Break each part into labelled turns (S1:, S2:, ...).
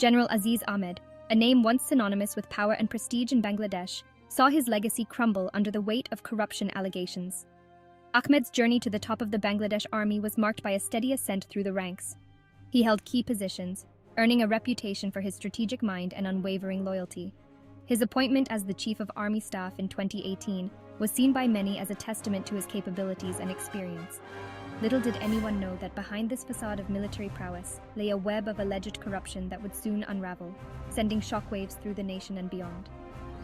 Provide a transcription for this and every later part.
S1: General Aziz Ahmed, a name once synonymous with power and prestige in Bangladesh, saw his legacy crumble under the weight of corruption allegations. Ahmed's journey to the top of the Bangladesh army was marked by a steady ascent through the ranks. He held key positions, earning a reputation for his strategic mind and unwavering loyalty. His appointment as the Chief of Army Staff in 2018 was seen by many as a testament to his capabilities and experience. Little did anyone know that behind this facade of military prowess lay a web of alleged corruption that would soon unravel, sending shockwaves through the nation and beyond.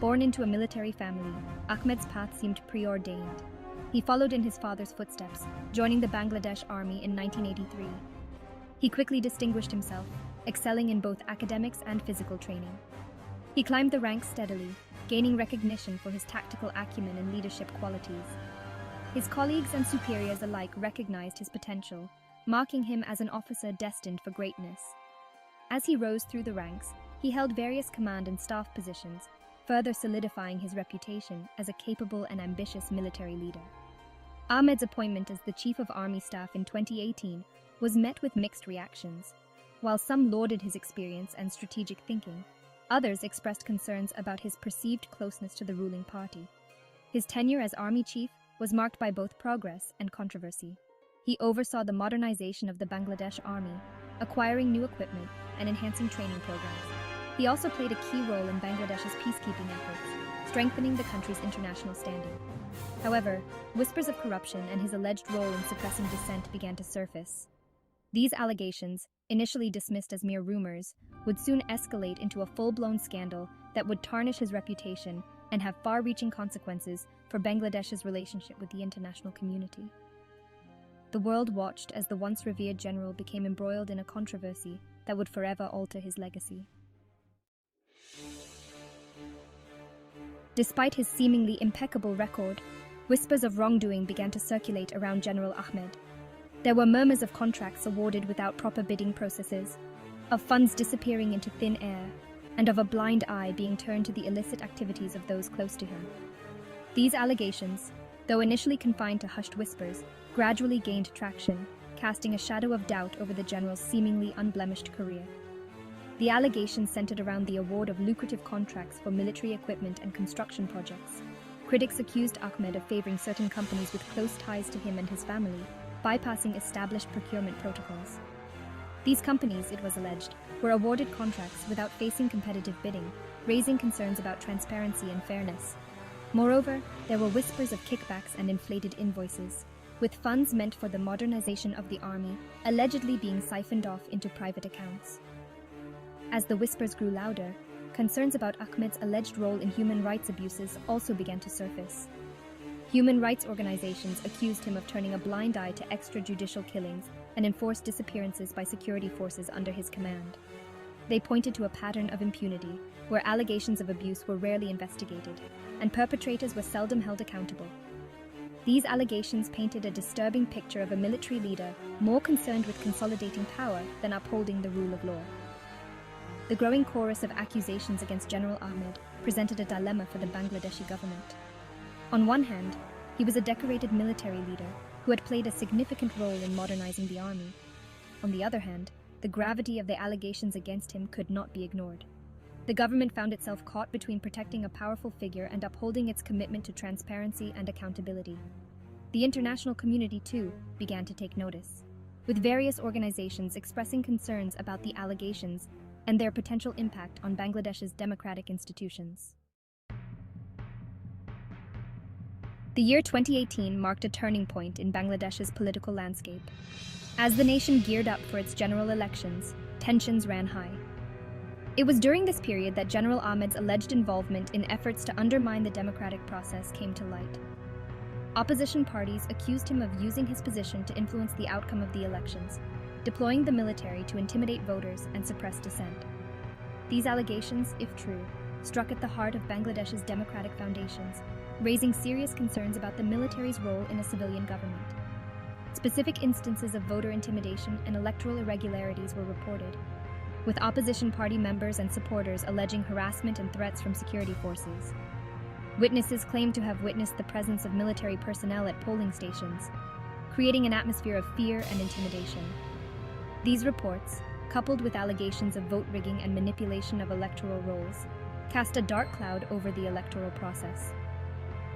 S1: Born into a military family, Ahmed's path seemed preordained. He followed in his father's footsteps, joining the Bangladesh Army in 1983. He quickly distinguished himself, excelling in both academics and physical training. He climbed the ranks steadily, gaining recognition for his tactical acumen and leadership qualities. His colleagues and superiors alike recognized his potential, marking him as an officer destined for greatness. As he rose through the ranks, he held various command and staff positions, further solidifying his reputation as a capable and ambitious military leader. Ahmed's appointment as the Chief of Army Staff in 2018 was met with mixed reactions. While some lauded his experience and strategic thinking, others expressed concerns about his perceived closeness to the ruling party. His tenure as army chief was marked by both progress and controversy. He oversaw the modernization of the Bangladesh army, acquiring new equipment and enhancing training programs. He also played a key role in Bangladesh's peacekeeping efforts, strengthening the country's international standing. However, whispers of corruption and his alleged role in suppressing dissent began to surface. These allegations, initially dismissed as mere rumors, would soon escalate into a full-blown scandal that would tarnish his reputation and have far-reaching consequences for Bangladesh's relationship with the international community. The world watched as the once revered general became embroiled in a controversy that would forever alter his legacy. Despite his seemingly impeccable record, whispers of wrongdoing began to circulate around General Ahmed. There were murmurs of contracts awarded without proper bidding processes, of funds disappearing into thin air, and of a blind eye being turned to the illicit activities of those close to him. These allegations, though initially confined to hushed whispers, gradually gained traction, casting a shadow of doubt over the general's seemingly unblemished career. The allegations centered around the award of lucrative contracts for military equipment and construction projects. Critics accused Ahmed of favoring certain companies with close ties to him and his family, bypassing established procurement protocols. These companies, it was alleged, were awarded contracts without facing competitive bidding, raising concerns about transparency and fairness. Moreover, there were whispers of kickbacks and inflated invoices, with funds meant for the modernization of the army allegedly being siphoned off into private accounts. As the whispers grew louder, concerns about Ahmed's alleged role in human rights abuses also began to surface. Human rights organizations accused him of turning a blind eye to extrajudicial killings and enforced disappearances by security forces under his command. They pointed to a pattern of impunity, where allegations of abuse were rarely investigated, and perpetrators were seldom held accountable. These allegations painted a disturbing picture of a military leader more concerned with consolidating power than upholding the rule of law. The growing chorus of accusations against General Ahmed presented a dilemma for the Bangladeshi government. On one hand, he was a decorated military leader who had played a significant role in modernizing the army. On the other hand, the gravity of the allegations against him could not be ignored. The government found itself caught between protecting a powerful figure and upholding its commitment to transparency and accountability. The international community, too, began to take notice, with various organizations expressing concerns about the allegations and their potential impact on Bangladesh's democratic institutions. The year 2018 marked a turning point in Bangladesh's political landscape. As the nation geared up for its general elections, tensions ran high. It was during this period that General Ahmed's alleged involvement in efforts to undermine the democratic process came to light. Opposition parties accused him of using his position to influence the outcome of the elections, deploying the military to intimidate voters and suppress dissent. These allegations, if true, struck at the heart of Bangladesh's democratic foundations, raising serious concerns about the military's role in a civilian government. Specific instances of voter intimidation and electoral irregularities were reported, with opposition party members and supporters alleging harassment and threats from security forces. Witnesses claimed to have witnessed the presence of military personnel at polling stations, creating an atmosphere of fear and intimidation. These reports, coupled with allegations of vote rigging and manipulation of electoral rolls, cast a dark cloud over the electoral process.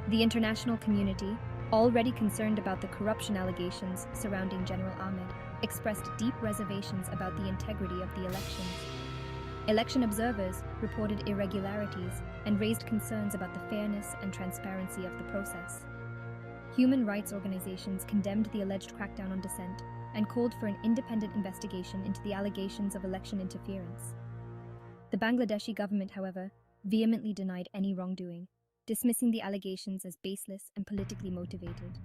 S1: The international community, already concerned about the corruption allegations surrounding General Ahmed, expressed deep reservations about the integrity of the elections. Election observers reported irregularities and raised concerns about the fairness and transparency of the process. Human rights organizations condemned the alleged crackdown on dissent and called for an independent investigation into the allegations of election interference. The Bangladeshi government, however, vehemently denied any wrongdoing, dismissing the allegations as baseless and politically motivated.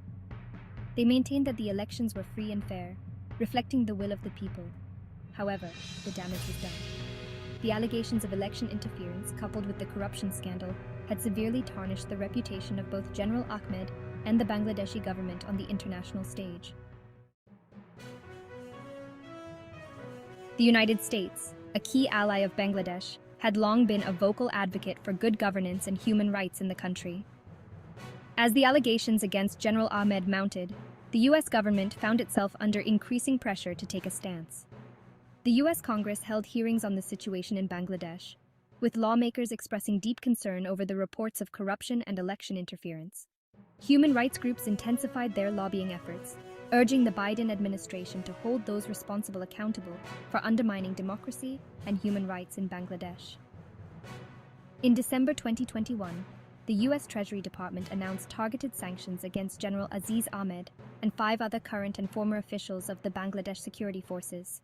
S1: They maintained that the elections were free and fair, reflecting the will of the people. However, the damage was done. The allegations of election interference, coupled with the corruption scandal, had severely tarnished the reputation of both General Ahmed and the Bangladeshi government on the international stage. The United States, a key ally of Bangladesh, had long been a vocal advocate for good governance and human rights in the country. As the allegations against General Ahmed mounted, the U.S. government found itself under increasing pressure to take a stance. The U.S. Congress held hearings on the situation in Bangladesh, with lawmakers expressing deep concern over the reports of corruption and election interference. Human rights groups intensified their lobbying efforts, urging the Biden administration to hold those responsible accountable for undermining democracy and human rights in Bangladesh. In December 2021, the U.S. Treasury Department announced targeted sanctions against General Aziz Ahmed and 5 other current and former officials of the Bangladesh security forces.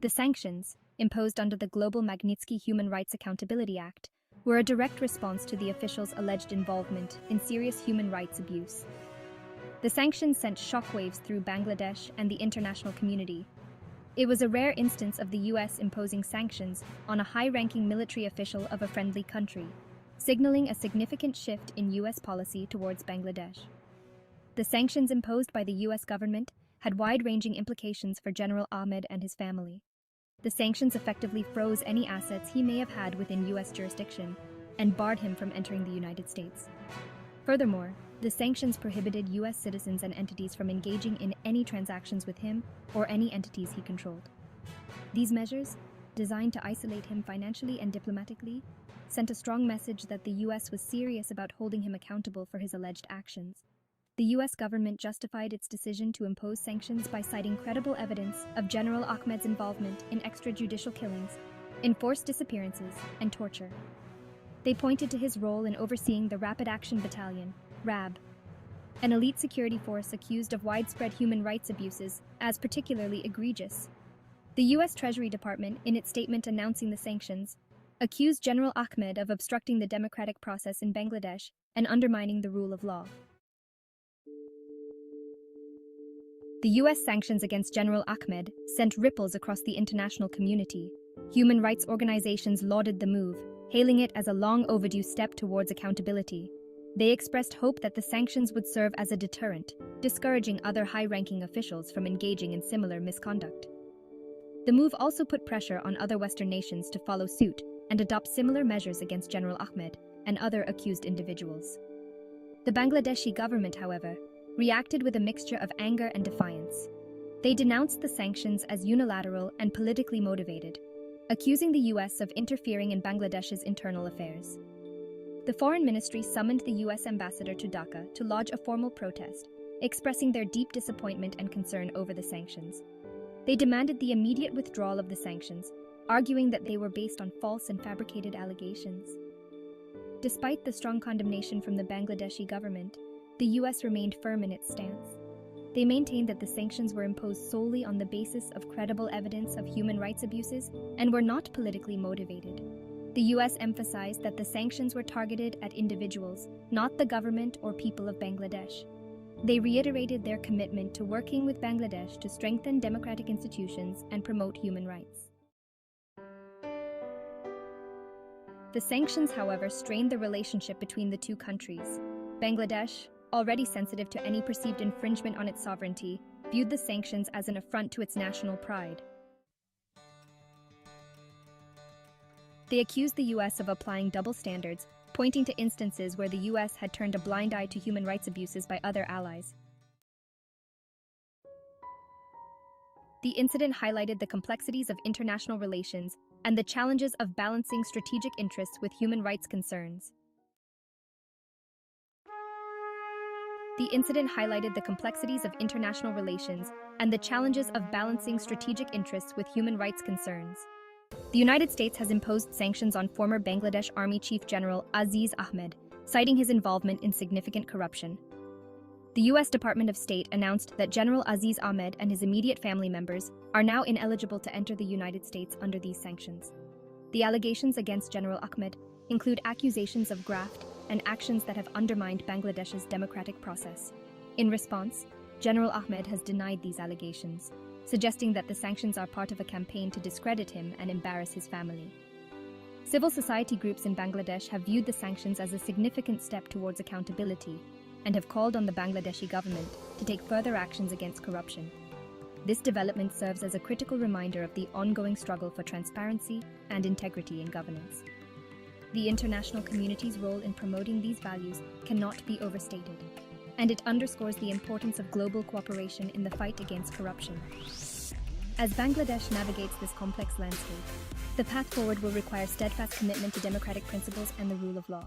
S1: The sanctions, imposed under the Global Magnitsky Human Rights Accountability Act, were a direct response to the officials' alleged involvement in serious human rights abuse. The sanctions sent shockwaves through Bangladesh and the international community. It was a rare instance of the U.S. imposing sanctions on a high-ranking military official of a friendly country, signaling a significant shift in U.S. policy towards Bangladesh. The sanctions imposed by the U.S. government had wide-ranging implications for General Ahmed and his family. The sanctions effectively froze any assets he may have had within U.S. jurisdiction and barred him from entering the United States. Furthermore, the sanctions prohibited U.S. citizens and entities from engaging in any transactions with him or any entities he controlled. These measures, designed to isolate him financially and diplomatically, sent a strong message that the U.S. was serious about holding him accountable for his alleged actions. The U.S. government justified its decision to impose sanctions by citing credible evidence of General Ahmed's involvement in extrajudicial killings, enforced disappearances, and torture. They pointed to his role in overseeing the Rapid Action Battalion, RAB, an elite security force accused of widespread human rights abuses, as particularly egregious. The U.S. Treasury Department, in its statement announcing the sanctions, accused General Ahmed of obstructing the democratic process in Bangladesh and undermining the rule of law. The U.S. sanctions against General Ahmed sent ripples across the international community. Human rights organizations lauded the move, hailing it as a long-overdue step towards accountability. They expressed hope that the sanctions would serve as a deterrent, discouraging other high-ranking officials from engaging in similar misconduct. The move also put pressure on other Western nations to follow suit and adopt similar measures against General Ahmed and other accused individuals. The Bangladeshi government, however, reacted with a mixture of anger and defiance. They denounced the sanctions as unilateral and politically motivated, accusing the U.S. of interfering in Bangladesh's internal affairs. The Foreign Ministry summoned the U.S. ambassador to Dhaka to lodge a formal protest, expressing their deep disappointment and concern over the sanctions. They demanded the immediate withdrawal of the sanctions, arguing that they were based on false and fabricated allegations. Despite the strong condemnation from the Bangladeshi government, the U.S. remained firm in its stance. They maintained that the sanctions were imposed solely on the basis of credible evidence of human rights abuses and were not politically motivated. The U.S. emphasized that the sanctions were targeted at individuals, not the government or people of Bangladesh. They reiterated their commitment to working with Bangladesh to strengthen democratic institutions and promote human rights. The sanctions, however, strained the relationship between the two countries. Bangladesh, already sensitive to any perceived infringement on its sovereignty, viewed the sanctions as an affront to its national pride. They accused the U.S. of applying double standards, pointing to instances where the U.S. had turned a blind eye to human rights abuses by other allies. The incident highlighted the complexities of international relations and the challenges of balancing strategic interests with human rights concerns. The incident highlighted the complexities of international relations and the challenges of balancing strategic interests with human rights concerns. The United States has imposed sanctions on former Bangladesh Army Chief General Aziz Ahmed, citing his involvement in significant corruption. The U.S. Department of State announced that General Aziz Ahmed and his immediate family members are now ineligible to enter the United States under these sanctions. The allegations against General Ahmed include accusations of graft and actions that have undermined Bangladesh's democratic process. In response, General Ahmed has denied these allegations, suggesting that the sanctions are part of a campaign to discredit him and embarrass his family. Civil society groups in Bangladesh have viewed the sanctions as a significant step towards accountability and have called on the Bangladeshi government to take further actions against corruption. This development serves as a critical reminder of the ongoing struggle for transparency and integrity in governance. The international community's role in promoting these values cannot be overstated, and it underscores the importance of global cooperation in the fight against corruption. As Bangladesh navigates this complex landscape, the path forward will require steadfast commitment to democratic principles and the rule of law.